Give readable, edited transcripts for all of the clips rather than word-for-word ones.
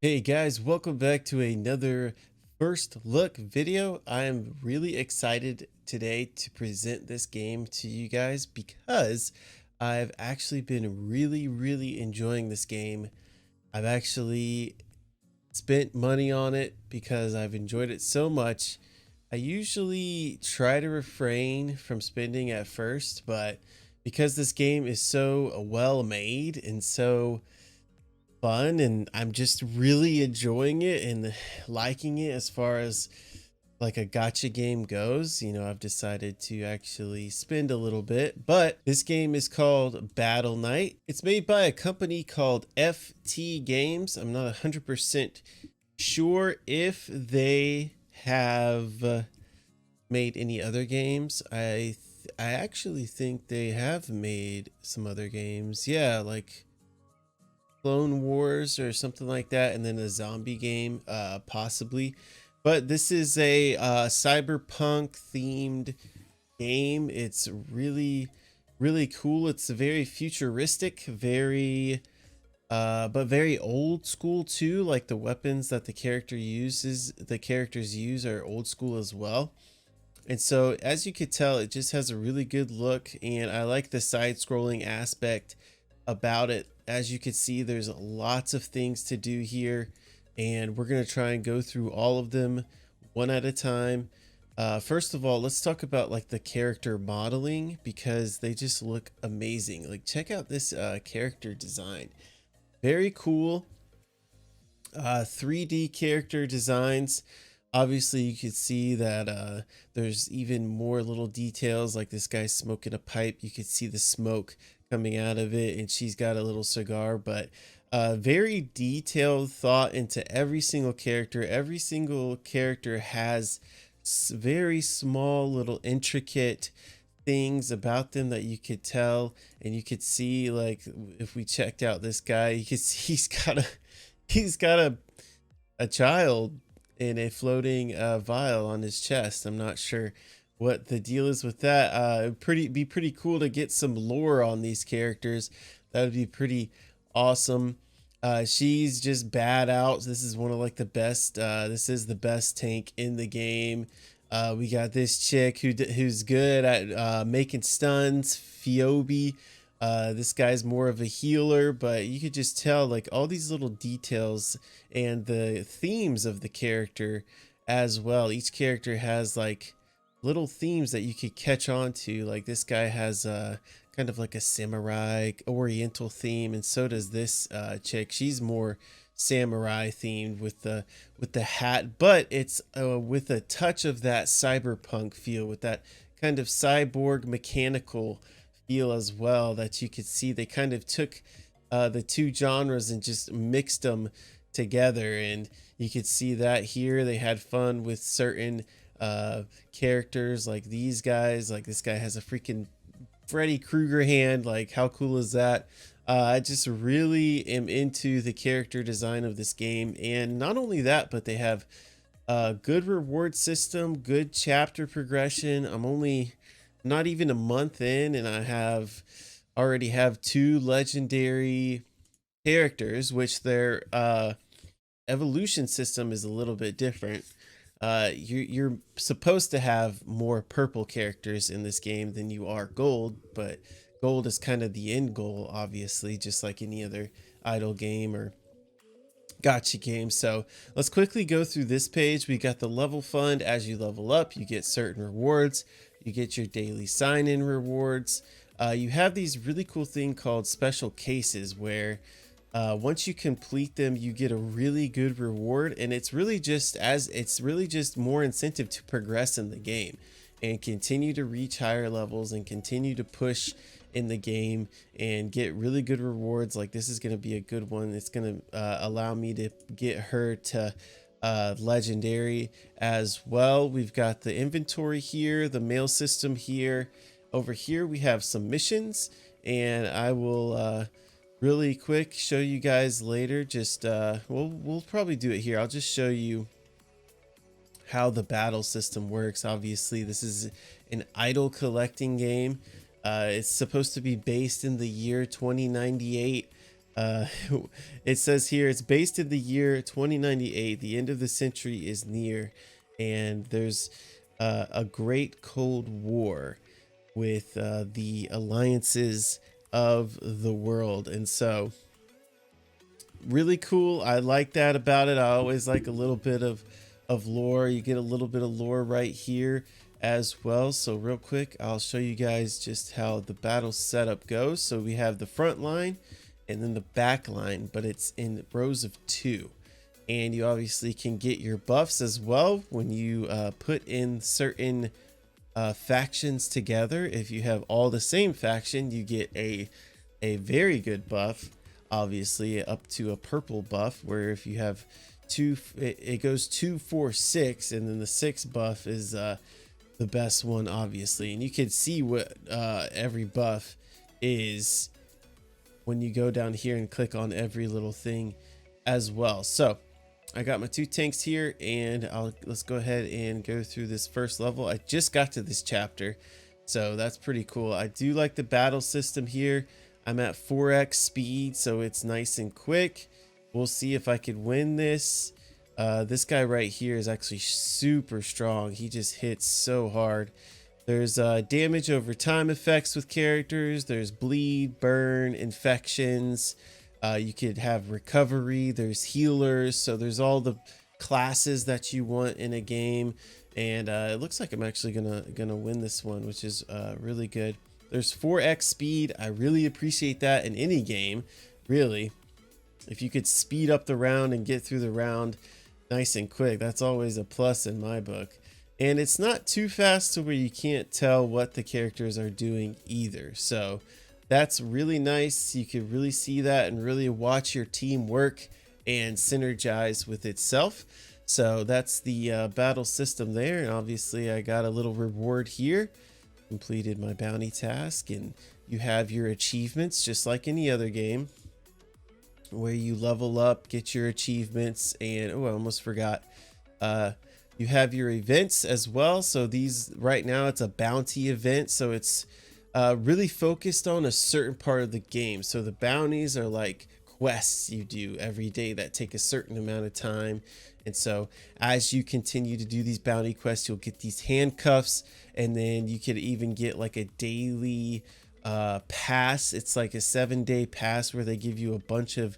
Hey guys, welcome back to another first look video. I am really excited today to present this game to you guys because I've actually been really enjoying this game. I've actually spent money on it because I've enjoyed it so much. I usually try to refrain from spending at first, but because this game is so well made and so fun and I'm just really enjoying it and liking it as far as like a gotcha game goes, I've decided to actually spend a little bit. But this game is called Battle Knight. It's made by a company called FT Games. I'm not 100% sure if they have made any other games. I actually think they have made some other games. Yeah, like Clone Wars or something like that, and then a zombie game, possibly. But this is a cyberpunk themed game. It's really cool. It's very futuristic, very but very old school too. Like the weapons that the characters use are old school as well. And so as you could tell, it just has a really good look, and I like the side scrolling aspect about it. As you can see, there's lots of things to do here, and we're going to try and go through all of them one at a time. First of all, let's talk about like the character modeling because they just look amazing. Like check out this character design. Very cool. 3D character designs. Obviously you could see that there's even more little details, like this guy's smoking a pipe. You could see the smoke coming out of it, and she's got a little cigar. But very detailed thought into every single character. Every single character has very small little intricate things about them that you could tell, and you could see, like if we checked out this guy, you could see he's got a child in a floating vial on his chest. I'm not sure what the deal is with that. Be pretty cool to get some lore on these characters. That would be pretty awesome. She's just bad out. This is one of like the best. This is the best tank in the game. We got this chick who's good at making stuns, Phoebe. This guy's more of a healer, but you could just tell like all these little details and the themes of the character as well. Each character has like little themes that you could catch on to. Like this guy has kind of like a samurai oriental theme, and so does this chick. She's more samurai themed with the hat, but it's with a touch of that cyberpunk feel, with that kind of cyborg mechanical feel as well. That you could see they kind of took the two genres and just mixed them together, and you could see that here they had fun with certain characters, like these guys. Like this guy has a freaking Freddy Krueger hand. Like how cool is that? I just really am into the character design of this game, and not only that, but they have a good reward system, good chapter progression. I'm only not even a month in, and I have already have two legendary characters, which their evolution system is a little bit different. You're supposed to have more purple characters in this game than you are gold, but gold is kind of the end goal, obviously, just like any other idle game or gotcha game. So let's quickly go through this page. We got the level fund. As you level up, you get certain rewards. You get your daily sign-in rewards. You have these really cool thing called special cases where once you complete them, you get a really good reward, and it's really just more incentive to progress in the game and continue to reach higher levels and continue to push in the game and get really good rewards. Like this is going to be a good one. It's going to allow me to get her to legendary as well. We've got the inventory here, the mail system here. Over here we have some missions, and I will really quick show you guys later. Just we'll probably do it here. I'll just show you how the battle system works. Obviously this is an idol collecting game. It's supposed to be based in the year 2098. Uh, it says here it's based in the year 2098. The end of the century is near, and there's a great Cold War with the alliances of the world. And so really cool. I like that about it. I always like a little bit of lore. You get a little bit of lore right here as well. So real quick, I'll show you guys just how the battle setup goes. So we have the front line and then the back line, but it's in rows of 2. And you obviously can get your buffs as well when you put in certain factions together. If you have all the same faction, you get a very good buff, obviously up to a purple buff, where if you have two, it goes 2 4 6, and then the 6 buff is the best one, obviously. And you can see what every buff is when you go down here and click on every little thing as well. So I got my 2 tanks here, and let's go ahead and go through this first level. I just got to this chapter, so that's pretty cool. I do like the battle system here. I'm at 4x speed, so it's nice and quick. We'll see if I could win this. This guy right here is actually super strong. He just hits so hard. There's damage over time effects with characters. There's bleed, burn, infections. You could have recovery. There's healers. So there's all the classes that you want in a game. And it looks like I'm actually gonna win this one, which is really good. There's 4x speed. I really appreciate that in any game, really. If you could speed up the round and get through the round nice and quick, that's always a plus in my book. And it's not too fast to where you can't tell what the characters are doing either. So that's really nice. You can really see that and really watch your team work and synergize with itself. So that's the battle system there. And obviously I got a little reward here. Completed my bounty task, and you have your achievements just like any other game where you level up, get your achievements, and oh, I almost forgot. You have your events as well. So these right now it's a bounty event, so it's really focused on a certain part of the game. So the bounties are like quests you do every day that take a certain amount of time. And so as you continue to do these bounty quests, you'll get these handcuffs, and then you could even get like a daily pass. It's like a 7-day pass where they give you a bunch of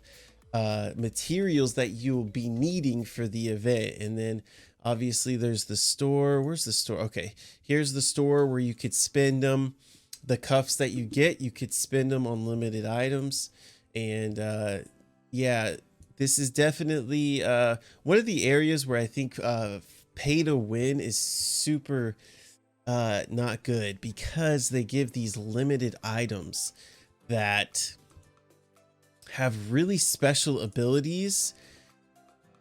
materials that you'll be needing for the event. And then obviously there's the store. Where's the store? Okay, here's the store where you could spend them. The cuffs that you get, you could spend them on limited items. And yeah, this is definitely one of the areas where I think pay to win is super not good, because they give these limited items that have really special abilities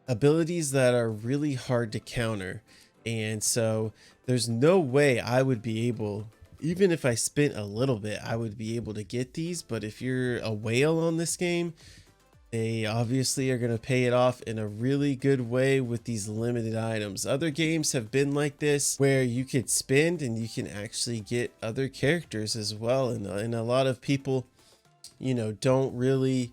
that are really hard to counter. And so there's no way I would be able, even if I spent a little bit, I would be able to get these. But if you're a whale on this game, they obviously are going to pay it off in a really good way with these limited items. Other games have been like this, where you could spend and you can actually get other characters as well. And a lot of people, you know, don't really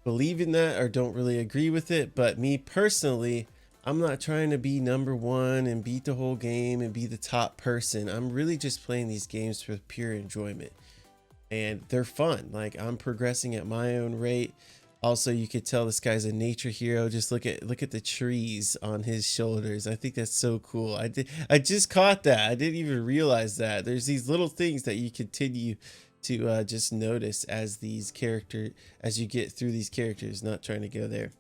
believe in that or don't really agree with it. But me personally, I'm not trying to be number one and beat the whole game and be the top person. I'm really just playing these games for pure enjoyment, and they're fun. Like, I'm progressing at my own rate. Also, you could tell this guy's a nature hero. Just look at the trees on his shoulders. I think that's so cool. I just caught that. I didn't even realize that. There's these little things that you continue to just notice as you get through these characters. Not trying to go there.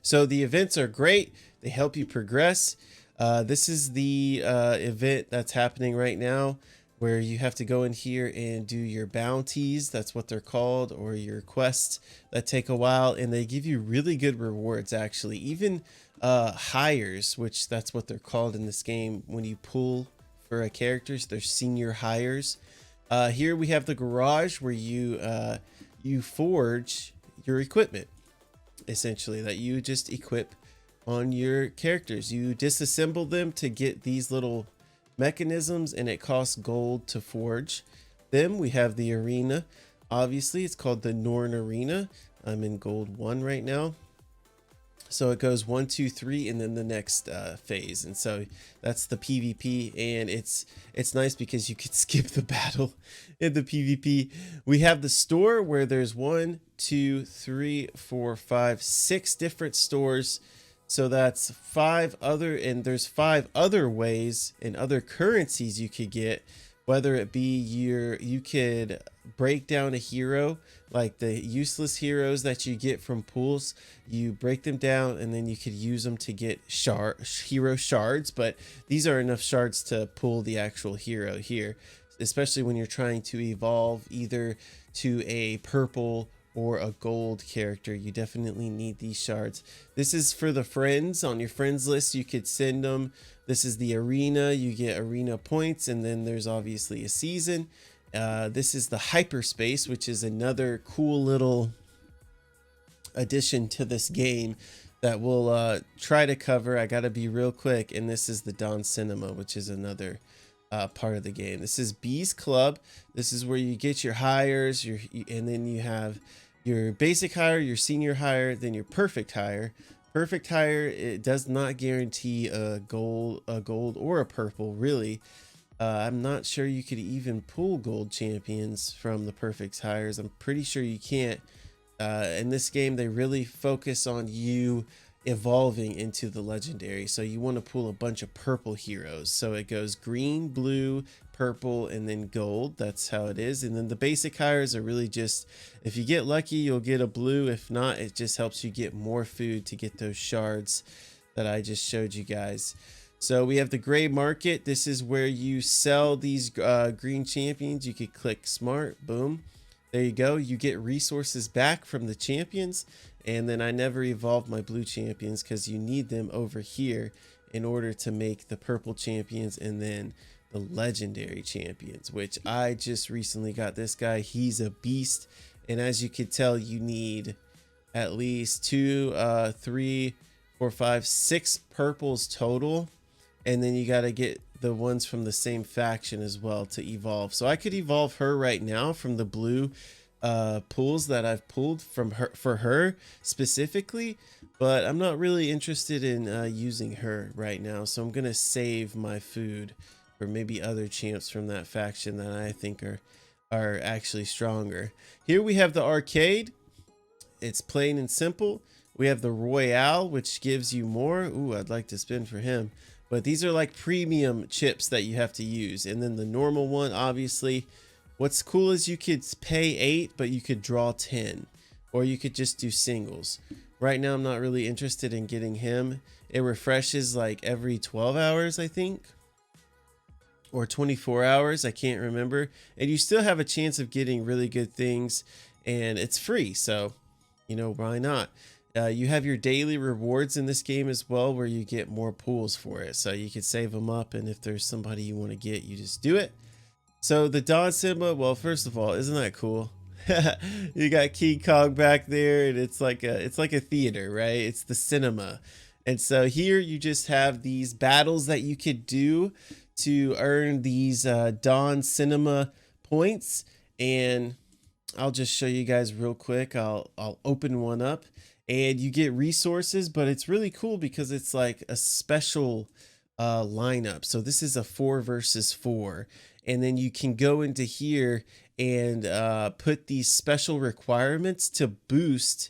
So the events are great. They help you progress. This is the event that's happening right now, where you have to go in here and do your bounties. That's what they're called, or your quests that take a while, and they give you really good rewards, actually. Even hires, which that's what they're called in this game. When you pull for a characters, they're senior hires. Here we have the garage, where you forge your equipment, essentially, that you just equip on your characters. You disassemble them to get these little mechanisms, and it costs gold to forge them. We have the arena. Obviously, it's called the Norn Arena. I'm in gold 1 right now. So it goes 1, 2, 3, and then the next phase. And so that's the PvP, and it's nice because you could skip the battle in the PvP. We have the store where there's 1, 2, 3, 4, 5, 6 different stores. So that's 5 other, and there's 5 other ways and other currencies you could get, whether it be you could break down a hero, like the useless heroes that you get from pools. You break them down and then you could use them to get hero shards, but these are enough shards to pull the actual hero here, especially when you're trying to evolve either to a purple or a gold character. You definitely need these shards. This is for the friends. On your friends list, you could send them. This is the arena. You get arena points, and then there's obviously a season. This is the hyperspace, which is another cool little addition to this game that we'll try to cover. I gotta be real quick. And this is the Dawn Cinema, which is another part of the game. This is B's Club. This is where you get your hires, and then you have your basic hire, your senior hire, then your perfect hire. Perfect hire, it does not guarantee a gold or a purple, really. I'm not sure you could even pull gold champions from the perfect hires. I'm pretty sure you can't. In this game, they really focus on you evolving into the legendary. So you want to pull a bunch of purple heroes. So it goes green, blue, purple, and then gold. That's how it is. And then the basic hires are really just, if you get lucky, you'll get a blue. If not, it just helps you get more food to get those shards that I just showed you guys. So we have the gray market. This is where you sell these green champions. You could click smart, boom. There you go. You get resources back from the champions. And then I never evolved my blue champions because you need them over here in order to make the purple champions and then the legendary champions, which I just recently got this guy. He's a beast. And as you can tell, you need at least 2, 3, 4, 5, 6 purples total. And then you got to get the ones from the same faction as well to evolve. So I could evolve her right now from the blue pools that I've pulled from her for her specifically, but I'm not really interested in using her right now. So I'm gonna save my food for maybe other champs from that faction that I think are actually stronger. Here we have the arcade. It's plain and simple. We have the Royale, which gives you more. Ooh, I'd like to spin for him. But these are like premium chips that you have to use. And then the normal one, obviously. What's cool is you could pay 8, but you could draw 10. Or you could just do singles. Right now, I'm not really interested in getting him. It refreshes like every 12 hours, I think. Or 24 hours, I can't remember. And you still have a chance of getting really good things. And it's free, so, you know, why not? You have your daily rewards in this game as well, where you get more pools for it. So you can save them up, and if there's somebody you want to get, you just do it. So the Dawn Simba, well, first of all, isn't that cool? You got King Kong back there, and it's like a theater, right? It's the cinema. And so here you just have these battles that you could do to earn these Dawn Cinema points. And I'll just show you guys real quick. I'll open one up. And you get resources, but it's really cool because it's like a special lineup. So this is a 4 versus 4. And then you can go into here and put these special requirements to boost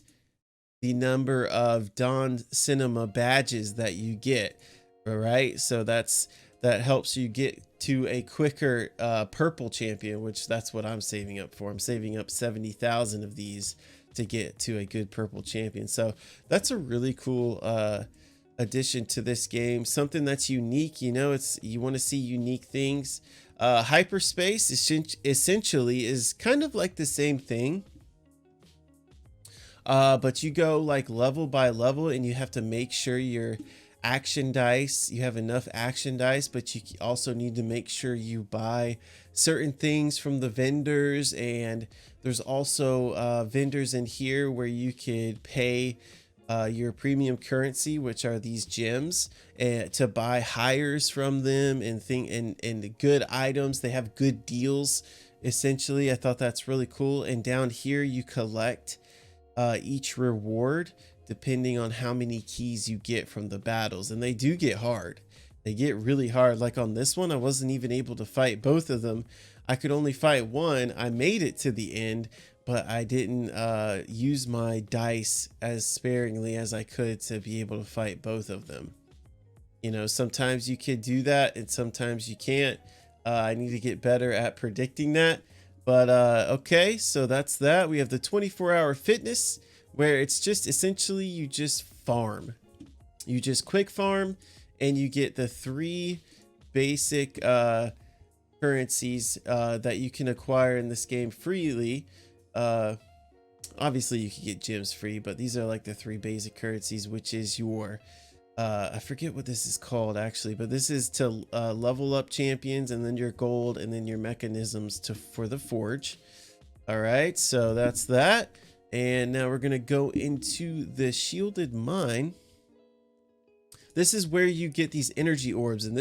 the number of Dawn Cinema badges that you get. All right. So that helps you get to a quicker purple champion, which that's what I'm saving up for. I'm saving up 70,000 of these to get to a good purple champion. So that's a really cool addition to this game, something that's unique. You know, you want to see unique things. Hyperspace essentially is kind of like the same thing, but you go like level by level, and you have to make sure your action dice, you have enough action dice, but you also need to make sure you buy certain things from the vendors. And there's also vendors in here where you could pay your premium currency, which are these gems, and to buy hires from them and good items. They have good deals essentially. I thought that's really cool. And down here you collect each reward depending on how many keys you get from the battles, and they do get hard. They get really hard. Like on this one, I wasn't even able to fight both of them. I could only fight one. I made it to the end, but I didn't use my dice as sparingly as I could to be able to fight both of them. You know, sometimes you can do that and sometimes you can't. I need to get better at predicting that. But okay, so that's that. We have the 24-hour fitness, where it's just essentially you just farm. You just quick farm, and you get the 3 basic currencies that you can acquire in this game freely. Obviously, you can get gems free, but these are like the 3 basic currencies, which is your I forget what this is called actually, but this is to level up champions, and then your gold, and then your mechanisms for the forge. All right, so that's that. And now we're gonna go into the shielded mine. This is where you get these energy orbs, and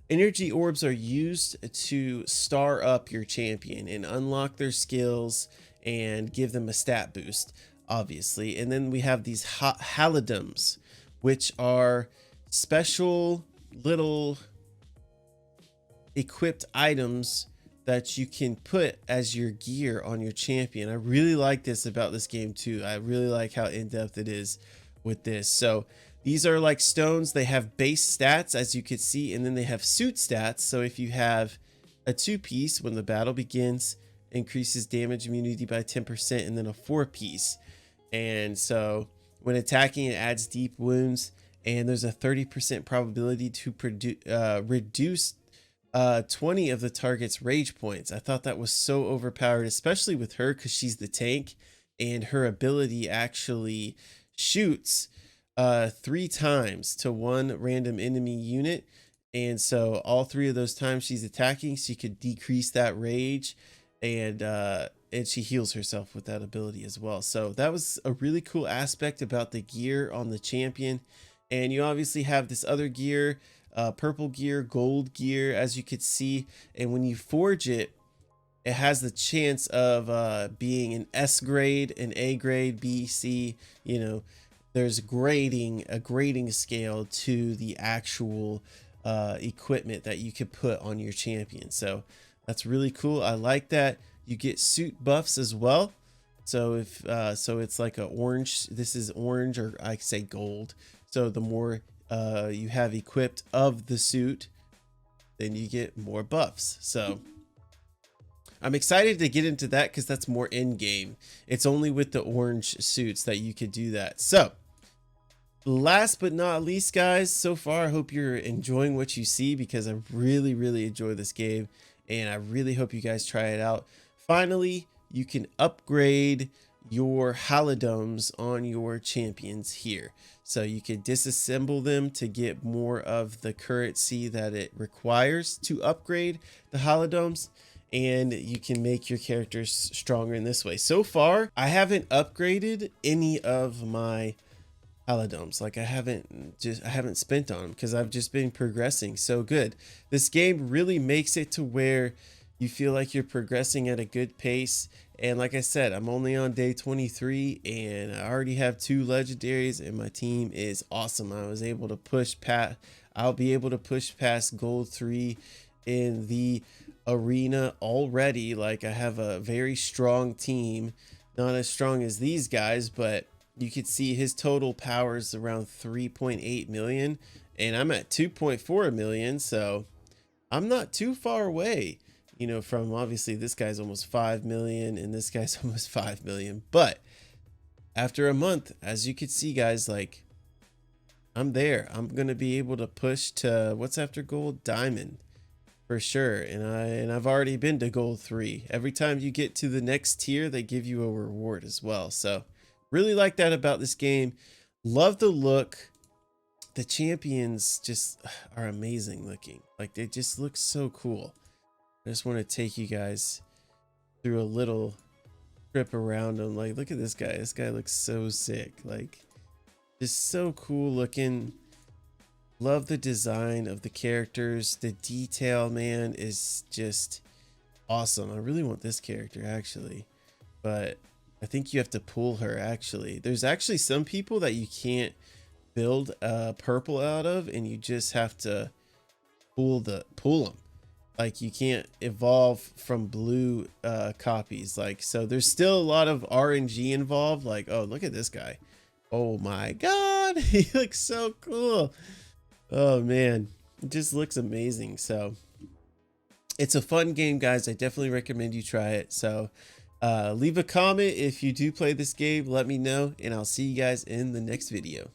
energy orbs are used to star up your champion and unlock their skills and give them a stat boost, obviously. And then we have these halidums, which are special little equipped items that you can put as your gear on your champion. I really like this about this game too. I really like how in-depth it is with this. So these are like stones. They have base stats, as you can see, and then they have suit stats. So if you have a 2-piece, when the battle begins, increases damage immunity by 10%, and then a 4-piece. And so when attacking, it adds deep wounds, and there's a 30% probability to reduce 20 of the target's rage points. I thought that was so overpowered, especially with her, because she's the tank, and her ability actually shoots 3 times to 1 random enemy unit. And so all 3 of those times she's attacking, she could decrease that rage, and she heals herself with that ability as well. So that was a really cool aspect about the gear on the champion. And you obviously have this other gear, purple gear, gold gear, as you could see. And when you forge it, it has the chance of being an S grade, an A grade, B, C. You know, there's a grading scale to the actual equipment that you could put on your champion. So that's really cool. I like that. You get suit buffs as well. So if so it's like a orange. This is orange, or I say gold. So the more you have equipped of the suit, then you get more buffs. So I'm excited to get into that, because that's more in game. It's only with the orange suits that you could do that. So last but not least, guys, so far I hope you're enjoying what you see, because I really enjoy this game, and I really hope you guys try it out. Finally, you can upgrade your halidomes on your champions here. So you can disassemble them to get more of the currency that it requires to upgrade the halidomes, and you can make your characters stronger in this way. So far, I haven't upgraded any of my halidomes. Like I haven't spent on them, because I've just been progressing so good. This game really makes it to where you feel like you're progressing at a good pace. And like I said, I'm only on day 23, and I already have 2 legendaries, and my team is awesome. I was able to push past, I'll be able to push past gold 3 in the arena already. Like I have a very strong team, not as strong as these guys, but you could see his total power is around 3.8 million, and I'm at 2.4 million. So I'm not too far away, you know, from obviously this guy's almost 5 million and this guy's almost 5 million. But after a month, as you could see, guys, like I'm there. I'm going to be able to push to what's after gold? Diamond for sure. And I've already been to gold 3. Every time you get to the next tier, they give you a reward as well. So really like that about this game. Love the look. The champions just are amazing looking. Like they just look so cool. I just want to take you guys through a little trip around them. Like, look at this guy. This guy looks so sick. Like, just so cool looking. Love the design of the characters. The detail, man, is just awesome. I really want this character actually, but I think you have to pull her actually. There's actually some people that you can't build purple out of, and you just have to pull them. Like you can't evolve from blue copies. Like, so there's still a lot of RNG involved. Like, oh, look at this guy. Oh my God, he looks so cool. Oh man, it just looks amazing. So it's a fun game, guys. I definitely recommend you try it. So leave a comment if you do play this game, let me know, and I'll see you guys in the next video.